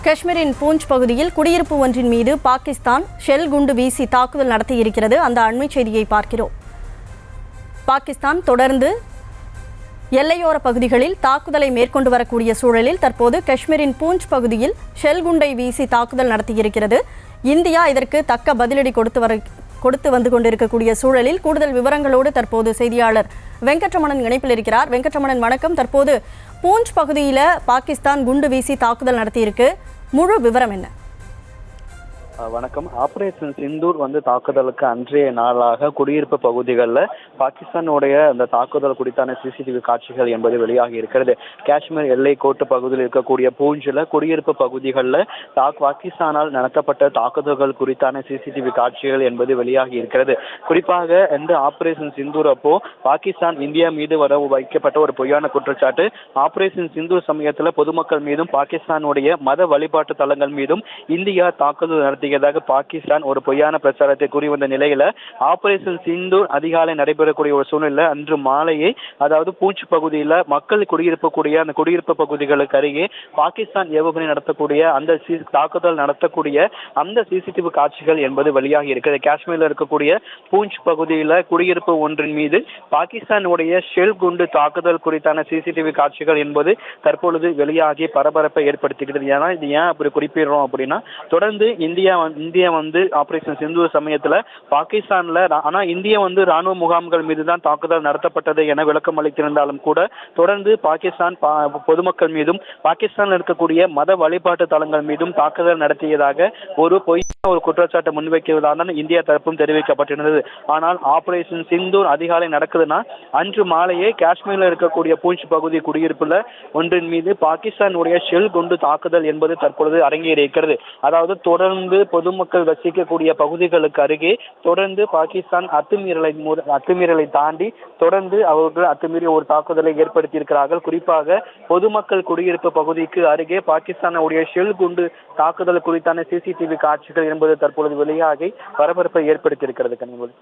காஷ்மீரின் பூஞ்ச் பகுதியில் குடியிருப்பு ஒன்றின் மீது பாகிஸ்தான் ஷெல் குண்டு வீசி தாக்குதல் நடத்தியிருக்கிறது. அந்த அண்மை செய்தியை பார்க்கிறோம். பாகிஸ்தான் தொடர்ந்து எல்லையோர பகுதிகளில் தாக்குதலை மேற்கொண்டு வரக்கூடிய சூழலில் தற்போது காஷ்மீரின் பூஞ்ச் பகுதியில் ஷெல் குண்டை வீசி தாக்குதல் நடத்தியிருக்கிறது. இந்தியா இதற்கு தக்க பதிலடி கொடுத்து வந்து கொண்டிருக்கக்கூடிய சூழலில் கூடுதல் விவரங்களோடு தற்போது செய்தியாளர் வெங்கட்ரமணன் இணைப்பில் இருக்கிறார். வெங்கட்ரமணன் வணக்கம். தற்போது பூஞ்ச் பகுதியில் பாகிஸ்தான் குண்டு வீசி தாக்குதல் நடத்தியிருக்கு. முழு விவரம் என்ன? வணக்கம். ஆபரேஷன் சிந்தூர் தாக்குதலுக்கு அன்றைய நாளாக குடியிருப்பு பகுதிகளில் பாகிஸ்தானுடைய அந்த தாக்குதல் குறித்தான சிசிடிவி காட்சிகள் என்பது வெளியாகி இருக்கிறது. காஷ்மீர் எல்லை கோட்டு பகுதியில் இருக்கக்கூடிய பூஞ்சில் குடியிருப்பு பகுதிகளில் பாகிஸ்தானால் நடத்தப்பட்ட தாக்குதல்கள் குறித்தான சிசிடிவி காட்சிகள் என்பது வெளியாகி இருக்கிறது. குறிப்பாக இந்த ஆபரேஷன் சிந்தூர் அப்போ பாகிஸ்தான் இந்தியா மீது வைக்கப்பட்ட ஒரு பொய்யான குற்றச்சாட்டு. ஆபரேஷன் சிந்தூர் சமயத்தில் பொதுமக்கள் மீதும் பாகிஸ்தானுடைய மத வழிபாட்டு தலங்கள் மீதும் இந்தியா தாக்குதல் நடத்தியதாக பாகிஸ்தான் ஒரு பொய்யான பிரச்சாரத்தை கூறி வந்த நிலையில ஆபரேஷன் சிந்தூர் அதிகாலை நடைபெறக்கூடிய ஒரு சூழ்நிலை அன்று மாலையே, அதாவது பூஞ்ச் பகுதியில் மக்கள் குடியிருக்கக்கூடிய அந்த குடியிருப்பு பகுதிகளுக்கு அருகே பாகிஸ்தான் ஏவுகணை நடத்தக்கூடிய அந்த தாக்குதல் நடத்தக்கூடிய அந்த சிசிடிவி காட்சிகள் என்பது வெளியாகி இருக்கிறது. காஷ்மீரில் இருக்கக்கூடிய பூஞ்ச் பகுதியில் குடியிருப்பு ஒன்றின் மீது பாகிஸ்தானுடைய ஷெல் குண்டு தாக்குதல் குறித்தான சிசிடிவி காட்சிகள் என்பது தற்பொழுது வெளியாகி பரபரப்பை ஏற்படுத்துகிறது. ஏன்னா இது ஏன் அப்படி குறிப்பிடுறோம் அப்படின்னா, தொடர்ந்து இந்தியா ஆபரேஷன் சிந்தூர் சமயத்துல பாகிஸ்தான்ல இந்தியா ராணுவ முகாம்கள் மீது தான் தாக்குதல் நடத்தப்பட்டது என விளக்கம் அளித்திருந்தாலும் கூட தொடர்ந்து பாகிஸ்தான் பொதுமக்கள் மீதும் பாகிஸ்தானில் இருக்கக்கூடிய மத வழிபாட்டு தலங்கள் மீதும் தாக்குதல் நடத்தியதாக ஒரு குற்றச்சாட்டை முன்வைக்கிறதாக இந்தியா தரப்பும் தெரிவிக்கப்பட்டிருந்தது. ஆனால் ஆபரேஷன் சிந்தூர் அதிகாலை நடக்குதுன்னா அன்று மாலையே காஷ்மீரில் இருக்கக்கூடிய பூஞ்ச் பகுதி குடியிருப்புல ஒன்றின் மீது பாகிஸ்தானுடைய ஷெல் குண்டு தாக்குதல் என்பது தற்பொழுது அரங்கேறியிருக்கிறது. அதாவது தொடர்ந்து பொதுமக்கள் வசிக்கக்கூடிய பகுதிகளுக்கு அருகே தொடர்ந்து பாகிஸ்தான் அத்துமீறலை தாண்டி தொடர்ந்து அவர்கள் அத்துமீறி ஒரு தாக்குதலை ஏற்படுத்தியிருக்கிறார்கள். குறிப்பாக பொதுமக்கள் குடியிருப்பு பகுதிக்கு அருகே பாகிஸ்தானுடைய ஷெல் குண்டு தாக்குதல் குறித்தான சிசிடிவி காட்சிகள் என்பது தற்பொழுது வெளியாகி பரபரப்பை ஏற்படுத்தியிருக்கிறது. கனிமொழி.